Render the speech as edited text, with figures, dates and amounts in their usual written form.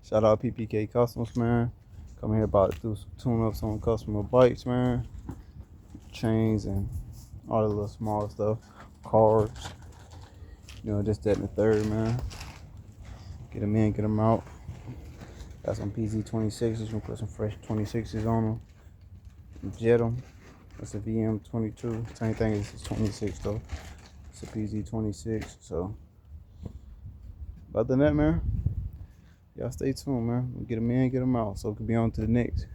Shout out PPK Customs, man. Come here about to do some tune-ups on customer bikes, man. Chains and all the little small stuff. Cars. You know, just that and the third, man. Get them in, get them out. Got some PZ26s. We'll put some fresh 26s on them. Jet them. That's a VM22. Same thing as the 26 though. It's a PZ26. So, other than that, man, y'all stay tuned, man. We'll get them in, get them out. So it could be on to the next.